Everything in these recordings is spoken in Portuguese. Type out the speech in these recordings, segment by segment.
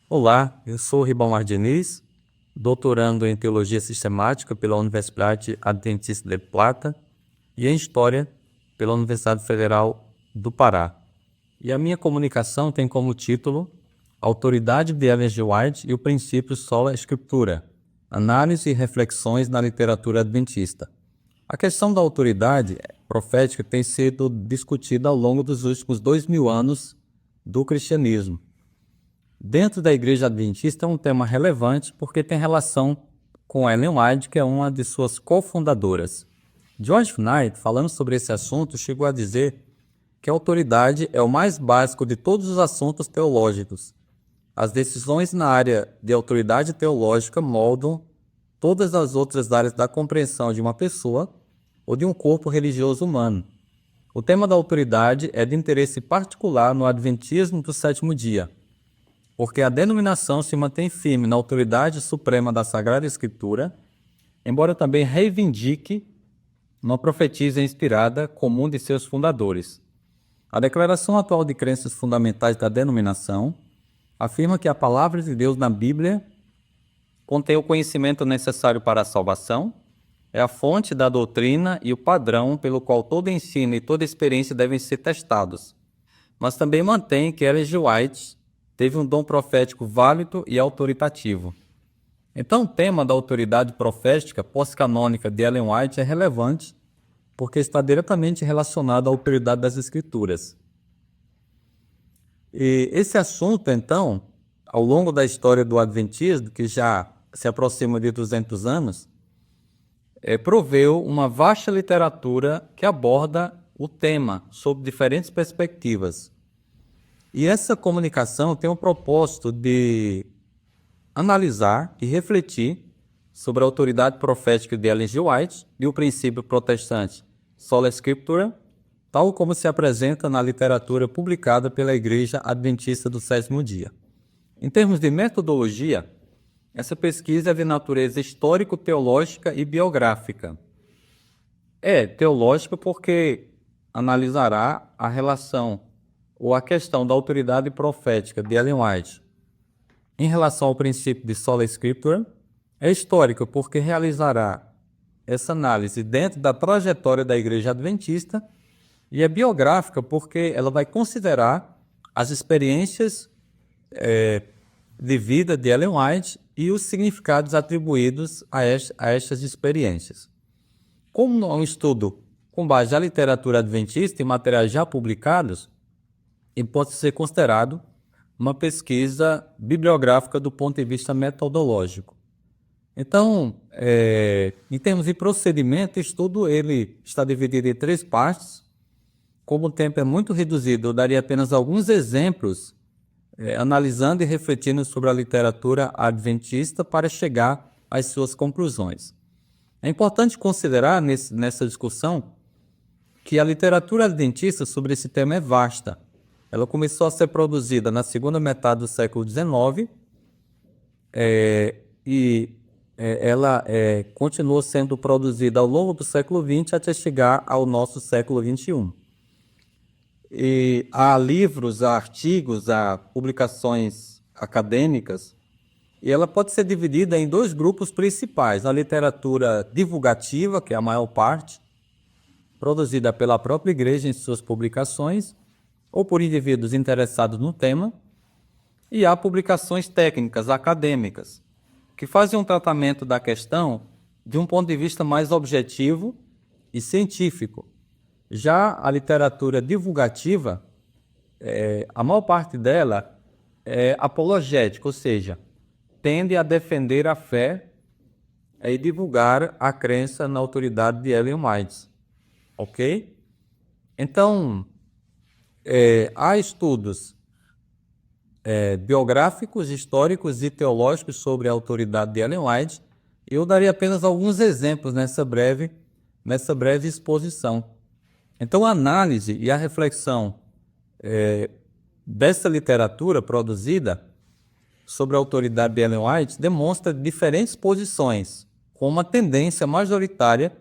Olá, eu sou Ribamar Diniz, doutorando em Teologia Sistemática pela Universidade Adventista de Plata e em História pela Universidade Federal do Pará. E a minha comunicação tem como título Autoridade de Ellen G. White e o princípio sola escritura, análise e reflexões na literatura adventista. A questão da autoridade profética tem sido discutida ao longo dos últimos 2000 anos do cristianismo. Dentro da Igreja Adventista é um tema relevante porque tem relação com Ellen White, que é uma de suas cofundadoras. George Knight, falando sobre esse assunto, chegou a dizer que a autoridade é o mais básico de todos os assuntos teológicos. As decisões na área de autoridade teológica moldam todas as outras áreas da compreensão de uma pessoa ou de um corpo religioso humano. O tema da autoridade é de interesse particular no Adventismo do sétimo dia, porque a denominação se mantém firme na autoridade suprema da Sagrada Escritura, embora também reivindique uma profecia inspirada comum de seus fundadores. A declaração atual de crenças fundamentais da denominação afirma que a palavra de Deus na Bíblia contém o conhecimento necessário para a salvação, é a fonte da doutrina e o padrão pelo qual todo ensino e toda experiência devem ser testados. Mas também mantém que Ellen G. White teve um dom profético válido e autoritativo. Então, o tema da autoridade profética pós-canônica de Ellen White é relevante porque está diretamente relacionado à autoridade das Escrituras. E esse assunto, então, ao longo da história do Adventismo, que já se aproxima de 200 anos, proveu uma vasta literatura que aborda o tema sob diferentes perspectivas. E essa comunicação tem o propósito de analisar e refletir sobre a autoridade profética de Ellen G. White e o princípio protestante sola escritura, tal como se apresenta na literatura publicada pela Igreja Adventista do Sétimo Dia. Em termos de metodologia, essa pesquisa é de natureza histórico-teológica e biográfica. É teológica porque analisará a relação ou a questão da autoridade profética de Ellen White em relação ao princípio de sola escritura. É histórica porque realizará essa análise dentro da trajetória da Igreja Adventista, e é biográfica porque ela vai considerar as experiências de vida de Ellen White e os significados atribuídos a estas experiências. Como é um estudo com base na literatura adventista e materiais já publicados, ele pode ser considerado uma pesquisa bibliográfica do ponto de vista metodológico. Então, em termos de procedimento, o estudo ele está dividido em 3 partes. Como o tempo é muito reduzido, eu daria apenas alguns exemplos, analisando e refletindo sobre a literatura adventista para chegar às suas conclusões. É importante considerar nessa discussão que a literatura adventista sobre esse tema é vasta. Ela começou a ser produzida na segunda metade do século XIX ela continuou sendo produzida ao longo do século XX até chegar ao nosso século XXI. E há livros, há artigos, há publicações acadêmicas, e ela pode ser dividida em 2 grupos principais: a literatura divulgativa, que é a maior parte, produzida pela própria igreja em suas publicações, ou por indivíduos interessados no tema, e há publicações técnicas, acadêmicas, que fazem um tratamento da questão de um ponto de vista mais objetivo e científico. Já a literatura divulgativa, a maior parte dela é apologética, ou seja, tende a defender a fé e divulgar a crença na autoridade de Ellen White. Ok? Então, há estudos biográficos, históricos e teológicos sobre a autoridade de Ellen White. Eu daria apenas alguns exemplos nessa breve exposição. Então, a análise e a reflexão dessa literatura produzida sobre a autoridade de Ellen White demonstra diferentes posições, com uma tendência majoritária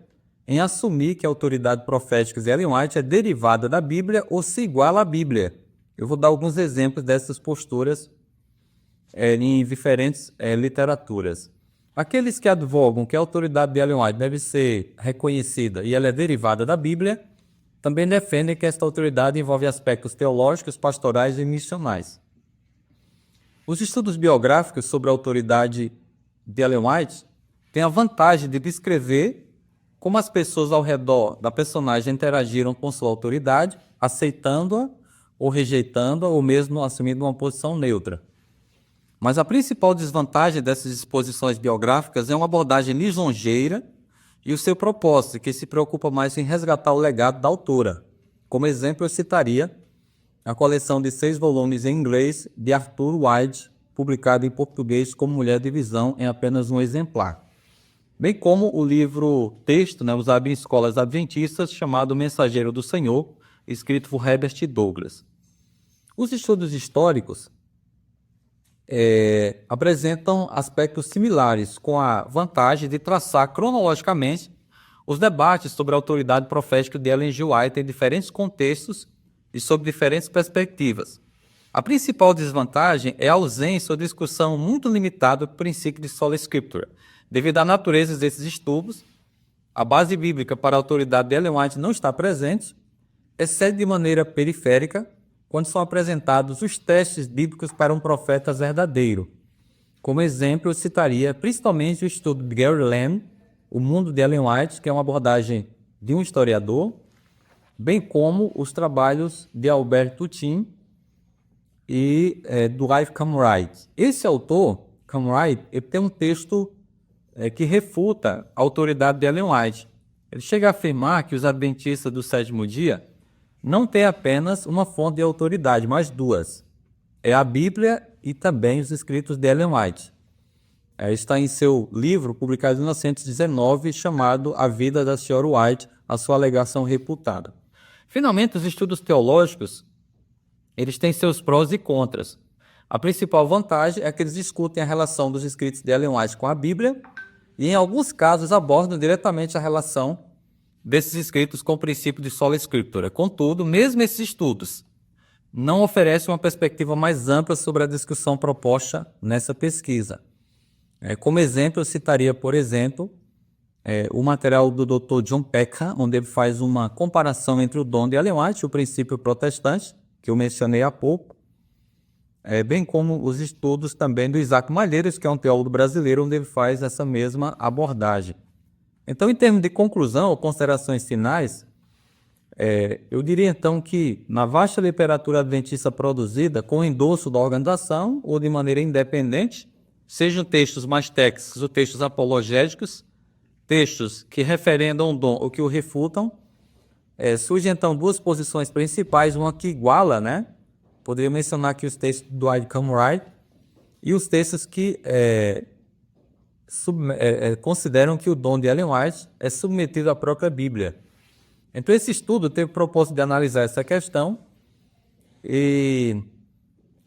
em assumir que a autoridade profética de Ellen White é derivada da Bíblia ou se iguala à Bíblia. Eu vou dar alguns exemplos dessas posturas em diferentes literaturas. Aqueles que advogam que a autoridade de Ellen White deve ser reconhecida e ela é derivada da Bíblia, também defendem que esta autoridade envolve aspectos teológicos, pastorais e missionais. Os estudos biográficos sobre a autoridade de Ellen White têm a vantagem de descrever como as pessoas ao redor da personagem interagiram com sua autoridade, aceitando-a ou rejeitando-a, ou mesmo assumindo uma posição neutra. Mas a principal desvantagem dessas exposições biográficas é uma abordagem lisonjeira e o seu propósito, que se preocupa mais em resgatar o legado da autora. Como exemplo, eu citaria a coleção de 6 volumes em inglês de Arthur White, publicada em português como Mulher de Visão, em apenas um exemplar. Bem como o livro-texto, usado em escolas adventistas, chamado Mensageiro do Senhor, escrito por Herbert Douglas. Os estudos históricos apresentam aspectos similares, com a vantagem de traçar cronologicamente os debates sobre a autoridade profética de Ellen G. White em diferentes contextos e sob diferentes perspectivas. A principal desvantagem é a ausência ou discussão muito limitada do princípio de sola scriptura. Devido à natureza desses estudos, a base bíblica para a autoridade de Ellen White não está presente, exceto de maneira periférica, quando são apresentados os testes bíblicos para um profeta verdadeiro. Como exemplo, eu citaria principalmente o estudo de Gary Lamb, O Mundo de Ellen White, que é uma abordagem de um historiador, bem como os trabalhos de Albert Tutin e Dwight Camwright. Esse autor, Camwright, ele tem um texto que refuta a autoridade de Ellen White. Ele chega a afirmar que os adventistas do sétimo dia não têm apenas uma fonte de autoridade, mas duas. É a Bíblia e também os escritos de Ellen White. Está em seu livro, publicado em 1919, chamado A Vida da Sra. White, a sua alegação reputada. Finalmente, os estudos teológicos, eles têm seus prós e contras. A principal vantagem é que eles discutem a relação dos escritos de Ellen White com a Bíblia e, em alguns casos, abordam diretamente a relação desses escritos com o princípio de sola scriptura. Contudo, mesmo esses estudos não oferecem uma perspectiva mais ampla sobre a discussão proposta nessa pesquisa. Como exemplo, eu citaria, por exemplo, o material do Dr. John Peckham, onde ele faz uma comparação entre o dom de Ellen White e o princípio protestante, que eu mencionei há pouco, bem como os estudos também do Isaac Malheiros, que é um teólogo brasileiro, onde ele faz essa mesma abordagem. Então, em termos de conclusão ou considerações finais, eu diria então que na vasta literatura adventista produzida com endosso da organização ou de maneira independente, sejam textos mais técnicos ou textos apologéticos, textos que referendam o dom ou que o refutam, surgem então duas posições principais, uma que iguala, poderia mencionar aqui os textos do Dwight Camwright e os textos que consideram que o dom de Ellen White é submetido à própria Bíblia. Então, esse estudo teve o propósito de analisar essa questão e,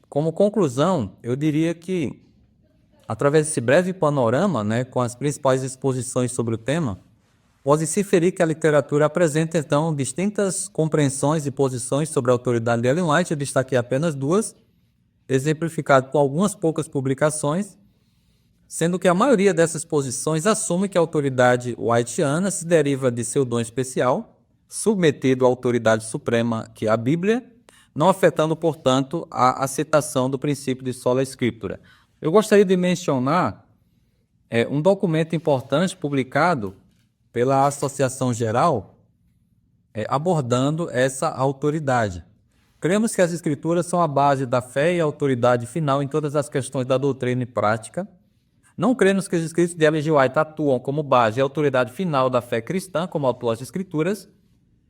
como conclusão, eu diria que, através desse breve panorama, com as principais exposições sobre o tema, pode-se inferir que a literatura apresenta, então, distintas compreensões e posições sobre a autoridade de Ellen White. Eu destaquei apenas duas, exemplificado por algumas poucas publicações, sendo que a maioria dessas posições assume que a autoridade whiteana se deriva de seu dom especial, submetido à autoridade suprema, que é a Bíblia, não afetando, portanto, a aceitação do princípio de sola scriptura. Eu gostaria de mencionar um documento importante publicado pela Associação Geral abordando essa autoridade. Cremos que as Escrituras são a base da fé e a autoridade final em todas as questões da doutrina e prática. Não cremos que os escritos de Ellen G. White atuam como base e autoridade final da fé cristã, como atuam as Escrituras,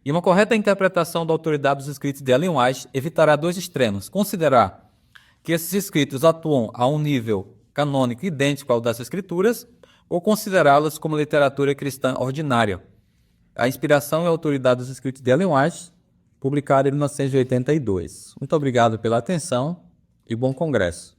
e uma correta interpretação da autoridade dos escritos de Ellen White evitará dois extremos: considerar que esses escritos atuam a um nível canônico idêntico ao das Escrituras, ou considerá-las como literatura cristã ordinária. A inspiração e a autoridade dos escritos de Ellen White, publicado em 1982. Muito obrigado pela atenção e bom congresso.